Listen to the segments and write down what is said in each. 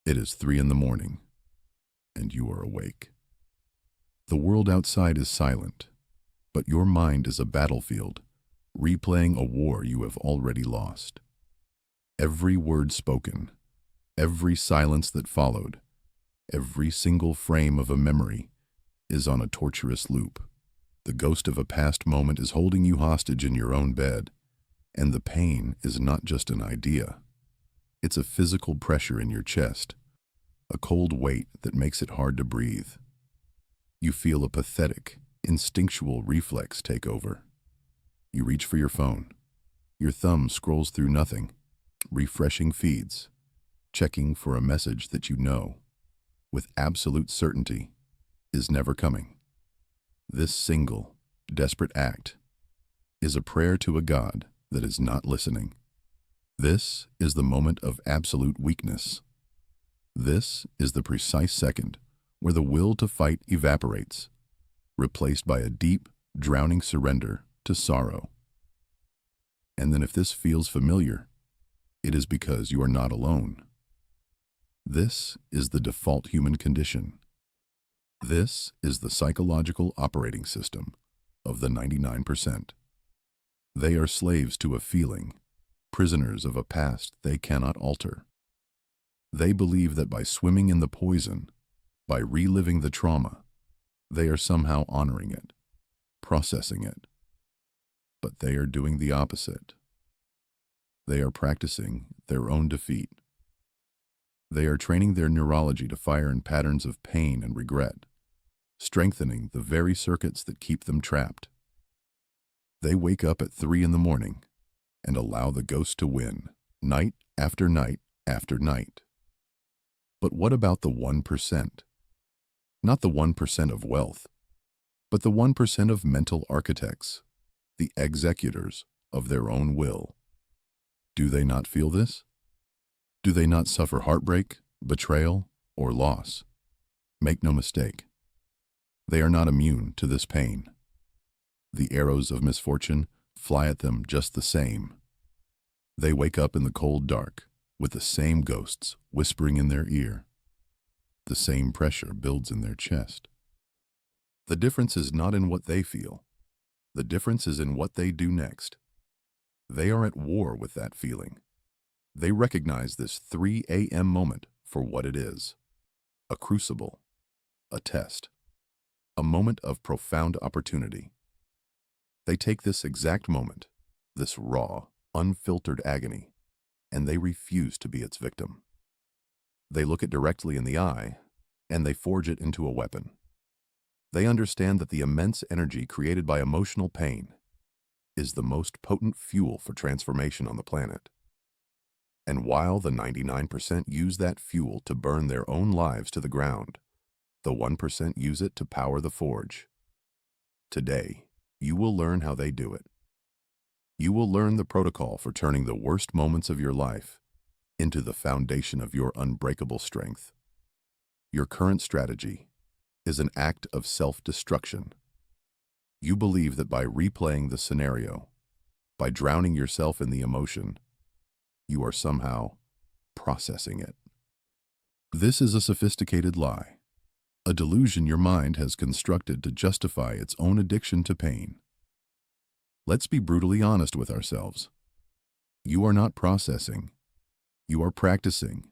It is 3 in the morning, and you are awake. The world outside is silent, but your mind is a battlefield, replaying a war you have already lost. Every word spoken, every silence that followed, every single frame of a memory is on a torturous loop. The ghost of a past moment is holding you hostage in your own bed, and the pain is not just an idea. It's a physical pressure in your chest, a cold weight that makes it hard to breathe. You feel a pathetic, instinctual reflex take over. You reach for your phone. Your thumb scrolls through nothing, refreshing feeds, checking for a message that you know, with absolute certainty, is never coming. This single, desperate act is a prayer to a God that is not listening. This is the moment of absolute weakness. This is the precise second where the will to fight evaporates, replaced by a deep, drowning surrender to sorrow. And then if this feels familiar, it is because you are not alone. This is the default human condition. This is the psychological operating system of the 99%. They are slaves to a feeling, prisoners of a past they cannot alter. They believe that by swimming in the poison, by reliving the trauma, they are somehow honoring it, processing it. But they are doing the opposite. They are practicing their own defeat. They are training their neurology to fire in patterns of pain and regret, strengthening the very circuits that keep them trapped. They wake up at 3 in the morning and allow the ghost to win, night after night after night. But what about the 1%? Not the 1% of wealth, but the 1% of mental architects, the executors of their own will. Do they not feel this? Do they not suffer heartbreak, betrayal, or loss? Make no mistake, they are not immune to this pain. The arrows of misfortune fly at them just the same. They wake up in the cold dark with the same ghosts whispering in their ear. The same pressure builds in their chest. The difference is not in what they feel. The difference is in what they do next. They are at war with that feeling. They recognize this 3 a.m. moment for what it is: a crucible, a test, a moment of profound opportunity. They take this exact moment, this raw, unfiltered agony, and they refuse to be its victim. They look it directly in the eye, and they forge it into a weapon. They understand that the immense energy created by emotional pain is the most potent fuel for transformation on the planet. And while the 99% use that fuel to burn their own lives to the ground, the 1% use it to power the forge. Today, you will learn how they do it. You will learn the protocol for turning the worst moments of your life into the foundation of your unbreakable strength. Your current strategy is an act of self-destruction. You believe that by replaying the scenario, by drowning yourself in the emotion, you are somehow processing it. This is a sophisticated lie, a delusion your mind has constructed to justify its own addiction to pain. Let's be brutally honest with ourselves. You are not processing. You are practicing.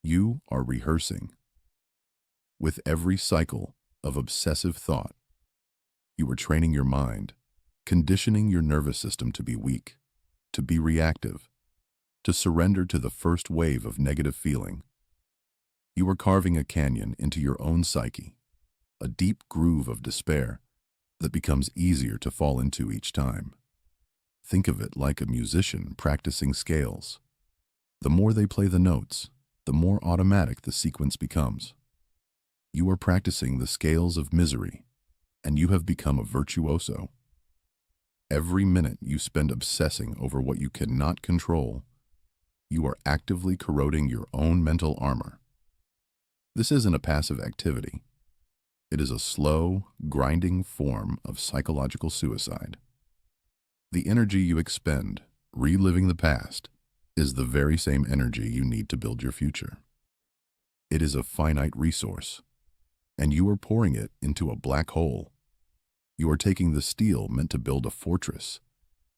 You are rehearsing. With every cycle of obsessive thought, you are training your mind, conditioning your nervous system to be weak, to be reactive, to surrender to the first wave of negative feeling. You are carving a canyon into your own psyche, a deep groove of despair that becomes easier to fall into each time. Think of it like a musician practicing scales. The more they play the notes, the more automatic the sequence becomes. You are practicing the scales of misery, and you have become a virtuoso. Every minute you spend obsessing over what you cannot control, you are actively corroding your own mental armor. This isn't a passive activity. It is a slow, grinding form of psychological suicide. The energy you expend reliving the past is the very same energy you need to build your future. It is a finite resource, and you are pouring it into a black hole. You are taking the steel meant to build a fortress,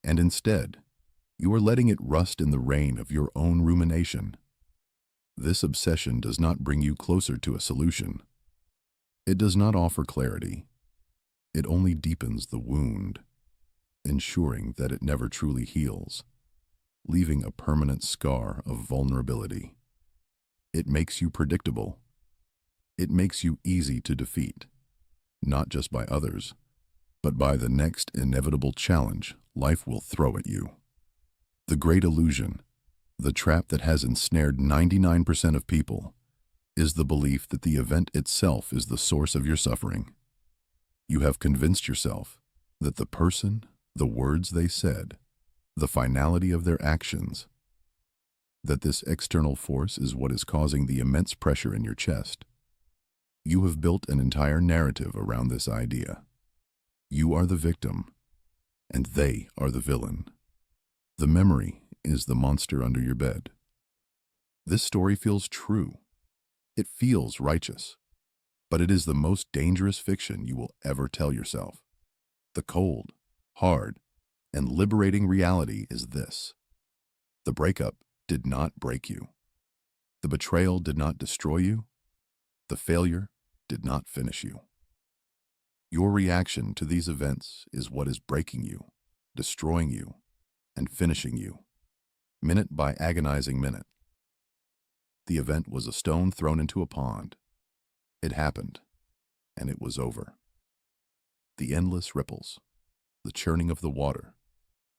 and instead, you are letting it rust in the rain of your own rumination. This obsession does not bring you closer to a solution. It does not offer clarity. It only deepens the wound, ensuring that it never truly heals, leaving a permanent scar of vulnerability. It makes you predictable. It makes you easy to defeat, not just by others, but by the next inevitable challenge life will throw at you. The great illusion, the trap that has ensnared 99% of people, is the belief that the event itself is the source of your suffering. You have convinced yourself that the person, the words they said, the finality of their actions, that this external force is what is causing the immense pressure in your chest. You have built an entire narrative around this idea. You are the victim, and they are the villain. The memory is the monster under your bed. This story feels true. It feels righteous, but it is the most dangerous fiction you will ever tell yourself. The cold, hard, and liberating reality is this: the breakup did not break you. The betrayal did not destroy you. The failure did not finish you. Your reaction to these events is what is breaking you, destroying you, and finishing you, minute by agonizing minute. The event was a stone thrown into a pond. It happened, and it was over. The endless ripples, the churning of the water,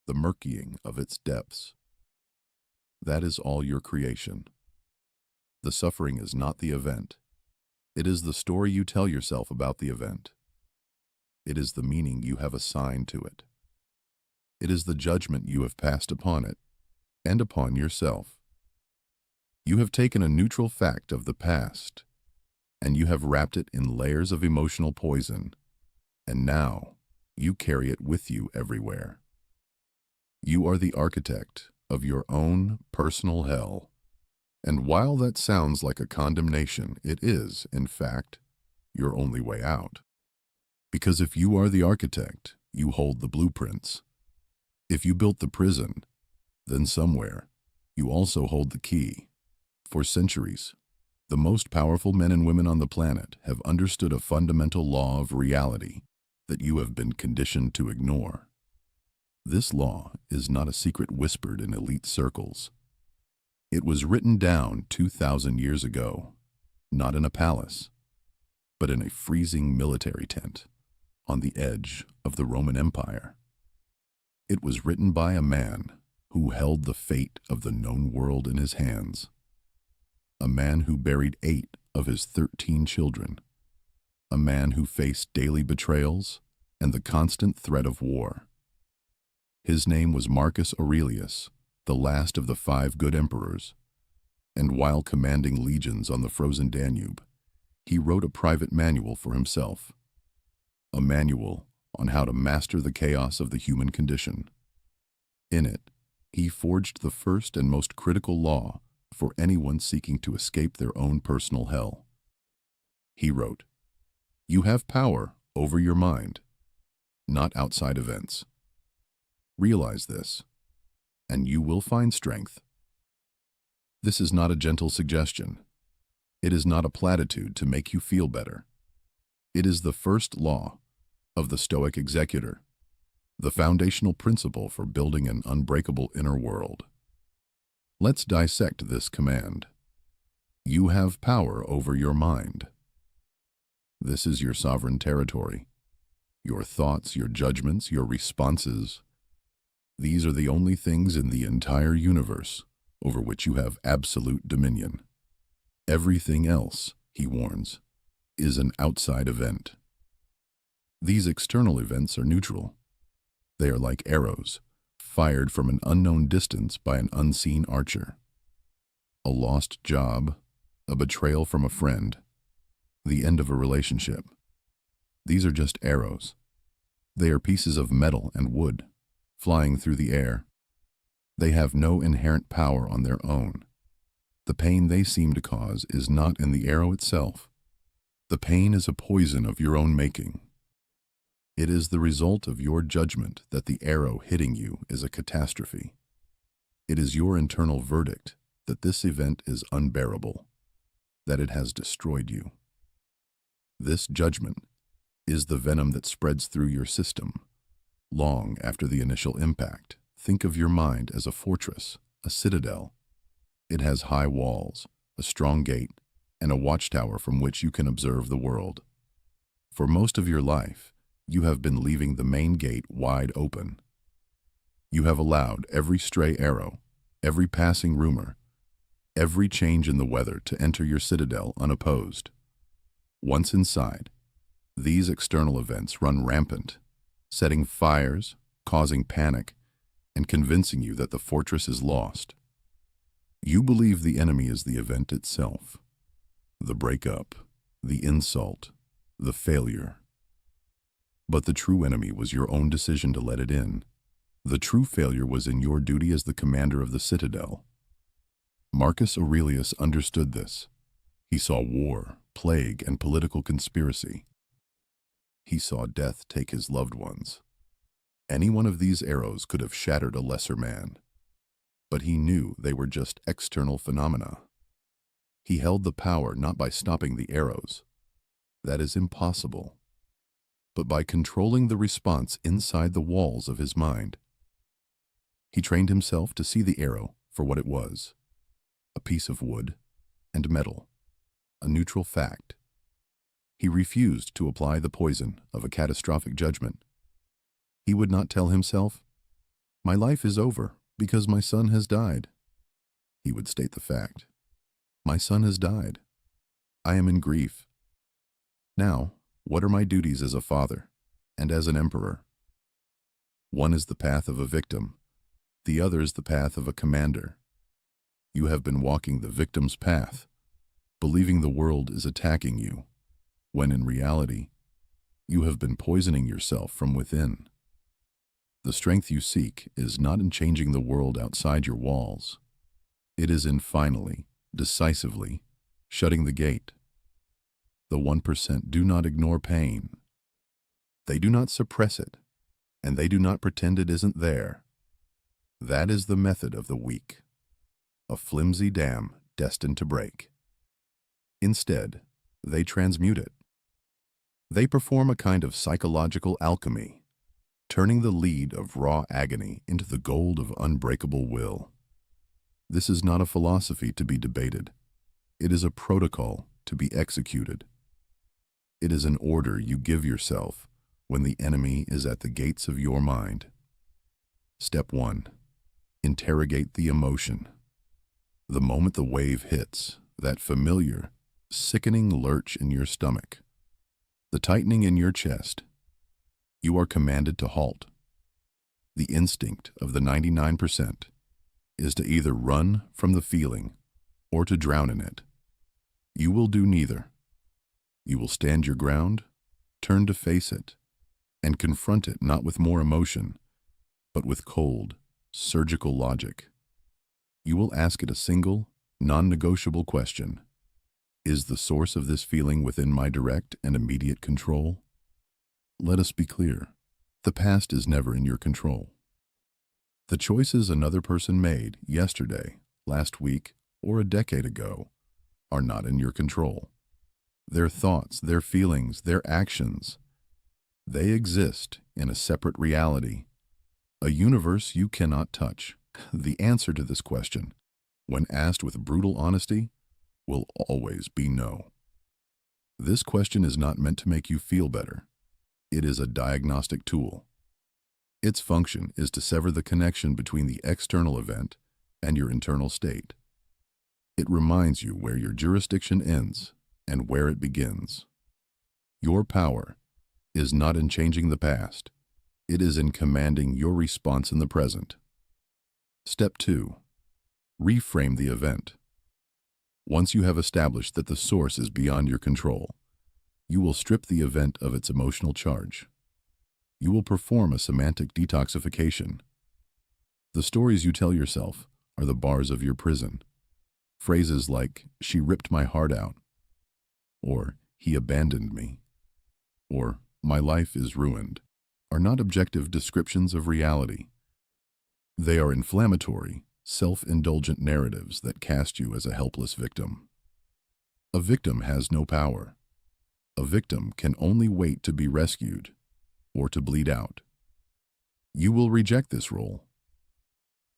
the murkying of its depths. That is all your creation. The suffering is not the event. It is the story you tell yourself about the event. It is the meaning you have assigned to it. It is the judgment you have passed upon it and upon yourself. You have taken a neutral fact of the past, and you have wrapped it in layers of emotional poison, and now you carry it with you everywhere. You are the architect of your own personal hell, and while that sounds like a condemnation, it is, in fact, your only way out. Because if you are the architect, you hold the blueprints. If you built the prison, then somewhere you also hold the key. For centuries, the most powerful men and women on the planet have understood a fundamental law of reality that you have been conditioned to ignore. This law is not a secret whispered in elite circles. It was written down 2,000 years ago, not in a palace, but in a freezing military tent on the edge of the Roman Empire. It was written by a man who held the fate of the known world in his hands, a man who buried 8 of his 13 children, a man who faced daily betrayals and the constant threat of war. His name was Marcus Aurelius, the last of the 5 good emperors, and while commanding legions on the frozen Danube, he wrote a private manual for himself, a manual on how to master the chaos of the human condition. In it, he forged the first and most critical law for anyone seeking to escape their own personal hell. He wrote, "You have power over your mind, not outside events. Realize this, and you will find strength." This is not a gentle suggestion. It is not a platitude to make you feel better. It is the first law of the Stoic executor, the foundational principle for building an unbreakable inner world. Let's dissect this command. You have power over your mind. This is your sovereign territory. Your thoughts, your judgments, your responses. These are the only things in the entire universe over which you have absolute dominion. Everything else, he warns, is an outside event. These external events are neutral. They are like arrows, fired from an unknown distance by an unseen archer. A lost job, a betrayal from a friend, the end of a relationship. These are just arrows. They are pieces of metal and wood, flying through the air. They have no inherent power on their own. The pain they seem to cause is not in the arrow itself. The pain is a poison of your own making. It is the result of your judgment that the arrow hitting you is a catastrophe. It is your internal verdict that this event is unbearable, that it has destroyed you. This judgment is the venom that spreads through your system. Long after the initial impact, think of your mind as a fortress, a citadel. It has high walls, a strong gate, and a watchtower from which you can observe the world. For most of your life, you have been leaving the main gate wide open. You have allowed every stray arrow, every passing rumor, every change in the weather to enter your citadel unopposed. Once inside, these external events run rampant, setting fires, causing panic, and convincing you that the fortress is lost. You believe the enemy is the event itself, the breakup, the insult, the failure. But the true enemy was your own decision to let it in. The true failure was in your duty as the commander of the citadel. Marcus Aurelius understood this. He saw war, plague, and political conspiracy. He saw death take his loved ones. Any one of these arrows could have shattered a lesser man. But he knew they were just external phenomena. He held the power not by stopping the arrows. That is impossible. But by controlling the response inside the walls of his mind. He trained himself to see the arrow for what it was, a piece of wood and metal, a neutral fact. He refused to apply the poison of a catastrophic judgment. He would not tell himself, "My life is over because my son has died." He would state the fact, "My son has died. I am in grief. Now, what are my duties as a father and as an emperor?" One is the path of a victim. The other is the path of a commander. You have been walking the victim's path, believing the world is attacking you, when in reality, you have been poisoning yourself from within. The strength you seek is not in changing the world outside your walls. It is in finally, decisively, shutting the gate. The 1% do not ignore pain. They do not suppress it, and they do not pretend it isn't there. That is the method of the weak, a flimsy dam destined to break. Instead, they transmute it. They perform a kind of psychological alchemy, turning the lead of raw agony into the gold of unbreakable will. This is not a philosophy to be debated. It is a protocol to be executed. It is an order you give yourself when the enemy is at the gates of your mind. Step 1. Interrogate the emotion. The moment the wave hits, that familiar, sickening lurch in your stomach, the tightening in your chest, you are commanded to halt. The instinct of the 99% is to either run from the feeling or to drown in it. You will do neither. You will stand your ground, turn to face it, and confront it not with more emotion, but with cold, surgical logic. You will ask it a single, non-negotiable question. Is the source of this feeling within my direct and immediate control? Let us be clear. The past is never in your control. The choices another person made yesterday, last week, or a decade ago are not in your control. Their thoughts, their feelings, their actions, they exist in a separate reality, a universe you cannot touch. The answer to this question, when asked with brutal honesty, will always be no. This question is not meant to make you feel better. It is a diagnostic tool. Its function is to sever the connection between the external event and your internal state. It reminds you where your jurisdiction ends and where it begins. Your power is not in changing the past. It is in commanding your response in the present. Step 2. Reframe the event. Once you have established that the source is beyond your control, you will strip the event of its emotional charge. You will perform a semantic detoxification. The stories you tell yourself are the bars of your prison. Phrases like, "She ripped my heart out," or "He abandoned me," or "My life is ruined," are not objective descriptions of reality. They are inflammatory, self-indulgent narratives that cast you as a helpless victim. A victim has no power. A victim can only wait to be rescued or to bleed out. You will reject this role.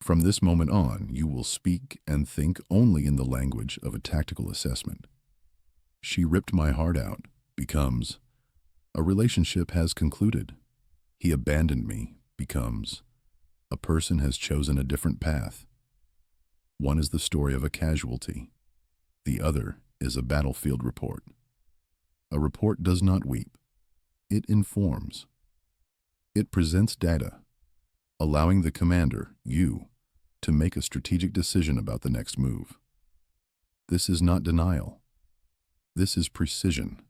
From this moment on, you will speak and think only in the language of a tactical assessment. "She ripped my heart out" becomes, "A relationship has concluded." "He abandoned me" becomes, "A person has chosen a different path." One is the story of a casualty. The other is a battlefield report. A report does not weep. It informs. It presents data, allowing the commander, you, to make a strategic decision about the next move. This is not denial. This is precision.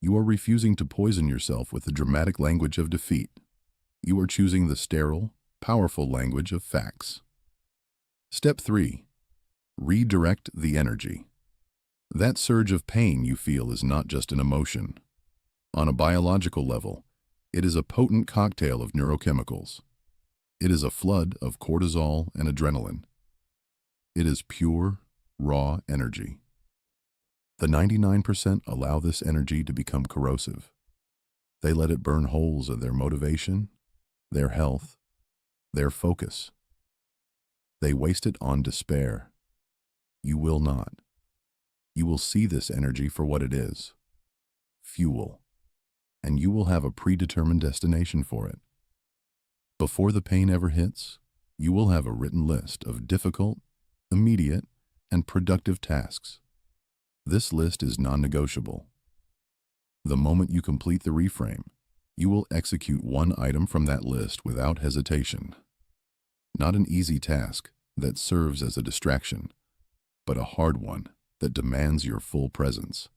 You are refusing to poison yourself with the dramatic language of defeat. You are choosing the sterile, powerful language of facts. Step 3. Redirect the energy. That surge of pain you feel is not just an emotion. On a biological level, it is a potent cocktail of neurochemicals. It is a flood of cortisol and adrenaline. It is pure, raw energy. The 99% allow this energy to become corrosive. They let it burn holes in their motivation, their health, their focus. They waste it on despair. You will not. You will see this energy for what it is: fuel, and you will have a predetermined destination for it. Before the pain ever hits, you will have a written list of difficult, immediate, and productive tasks. This list is non-negotiable. The moment you complete the reframe, you will execute one item from that list without hesitation. Not an easy task that serves as a distraction, but a hard one that demands your full presence.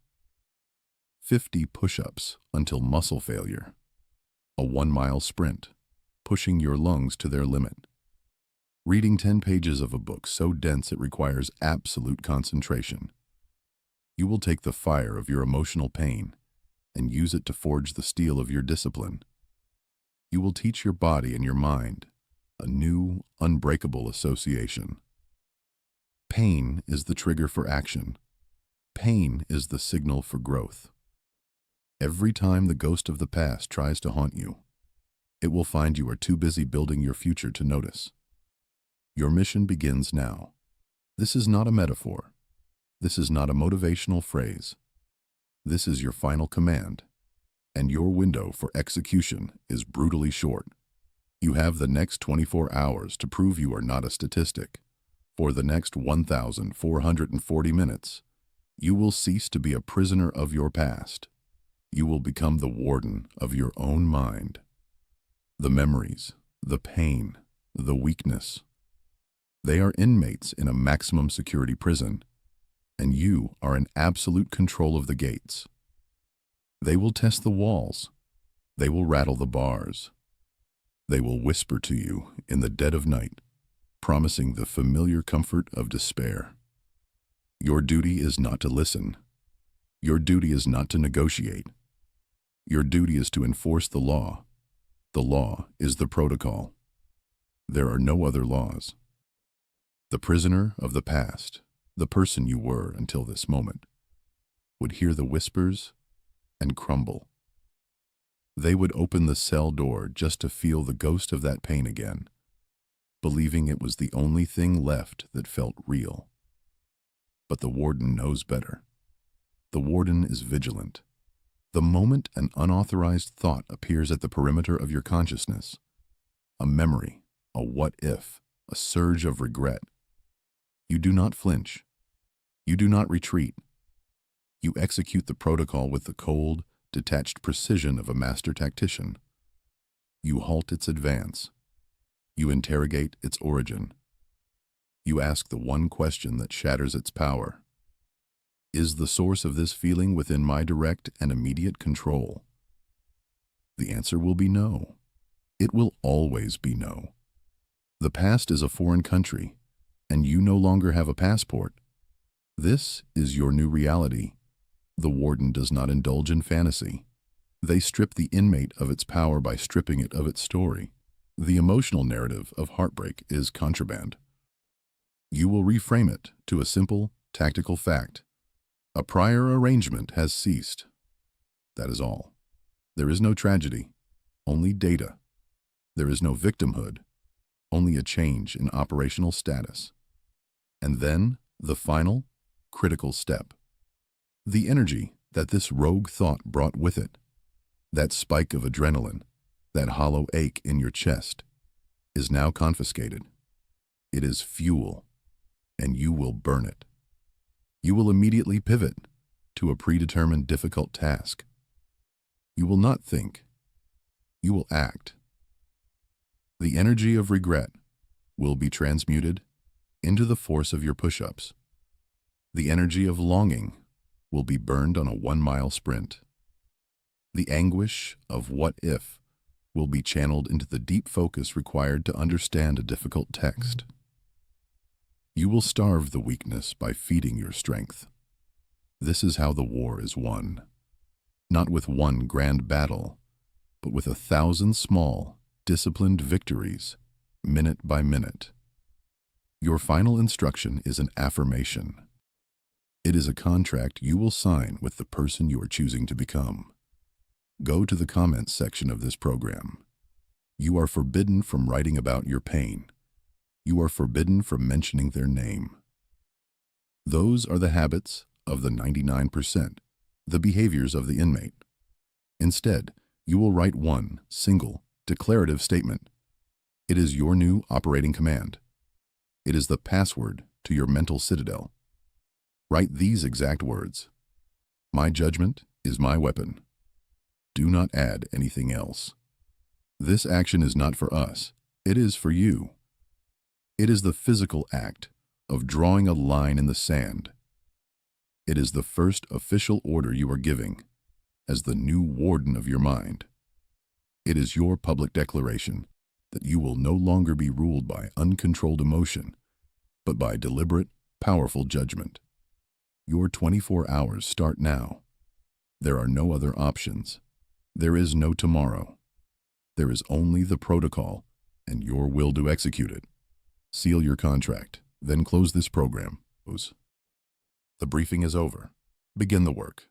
50 push-ups until muscle failure. A 1-mile sprint, pushing your lungs to their limit. Reading 10 pages of a book so dense it requires absolute concentration. You will take the fire of your emotional pain and use it to forge the steel of your discipline. You will teach your body and your mind a new, unbreakable association. Pain is the trigger for action. Pain is the signal for growth. Every time the ghost of the past tries to haunt you, it will find you are too busy building your future to notice. Your mission begins now. This is not a metaphor. This is not a motivational phrase. This is your final command, and your window for execution is brutally short. You have the next 24 hours to prove you are not a statistic. For the next 1,440 minutes, you will cease to be a prisoner of your past. You will become the warden of your own mind. The memories, the pain, the weakness, they are inmates in a maximum security prison, and you are in absolute control of the gates. They will test the walls. They will rattle the bars. They will whisper to you in the dead of night, promising the familiar comfort of despair. Your duty is not to listen. Your duty is not to negotiate. Your duty is to enforce the law. The law is the protocol. There are no other laws. The prisoner of the past, the person you were until this moment, would hear the whispers and crumble. They would open the cell door just to feel the ghost of that pain again, believing it was the only thing left that felt real. But the warden knows better. The warden is vigilant. The moment an unauthorized thought appears at the perimeter of your consciousness, a memory, a what if, a surge of regret, you do not flinch. You do not retreat. You execute the protocol with the cold, detached precision of a master tactician. You halt its advance. You interrogate its origin. You ask the one question that shatters its power. Is the source of this feeling within my direct and immediate control? The answer will be no. It will always be no. The past is a foreign country, and you no longer have a passport. This is your new reality. The warden does not indulge in fantasy. They strip the inmate of its power by stripping it of its story. The emotional narrative of heartbreak is contraband. You will reframe it to a simple, tactical fact. A prior arrangement has ceased. That is all. There is no tragedy, only data. There is no victimhood, only a change in operational status. And then, the final, critical step. The energy that this rogue thought brought with it, that spike of adrenaline, that hollow ache in your chest, is now confiscated. It is fuel, and you will burn it. You will immediately pivot to a predetermined difficult task. You will not think. You will act. The energy of regret will be transmuted into the force of your push-ups. The energy of longing will be burned on a 1-mile sprint. The anguish of what if will be channeled into the deep focus required to understand a difficult text. You will starve the weakness by feeding your strength. This is how the war is won. Not with one grand battle, but with 1,000 small, disciplined victories, minute by minute. Your final instruction is an affirmation. It is a contract you will sign with the person you are choosing to become. Go to the comments section of this program. You are forbidden from writing about your pain. You are forbidden from mentioning their name. Those are the habits of the 99%, the behaviors of the inmate. Instead, you will write one single, declarative statement. It is your new operating command. It is the password to your mental citadel. Write these exact words. My judgment is my weapon. Do not add anything else. This action is not for us. It is for you. It is the physical act of drawing a line in the sand. It is the first official order you are giving as the new warden of your mind. It is your public declaration that you will no longer be ruled by uncontrolled emotion, but by deliberate, powerful judgment. Your 24 hours start now. There are no other options. There is no tomorrow. There is only the protocol and your will to execute it. Seal your contract, then close this program. The briefing is over. Begin the work.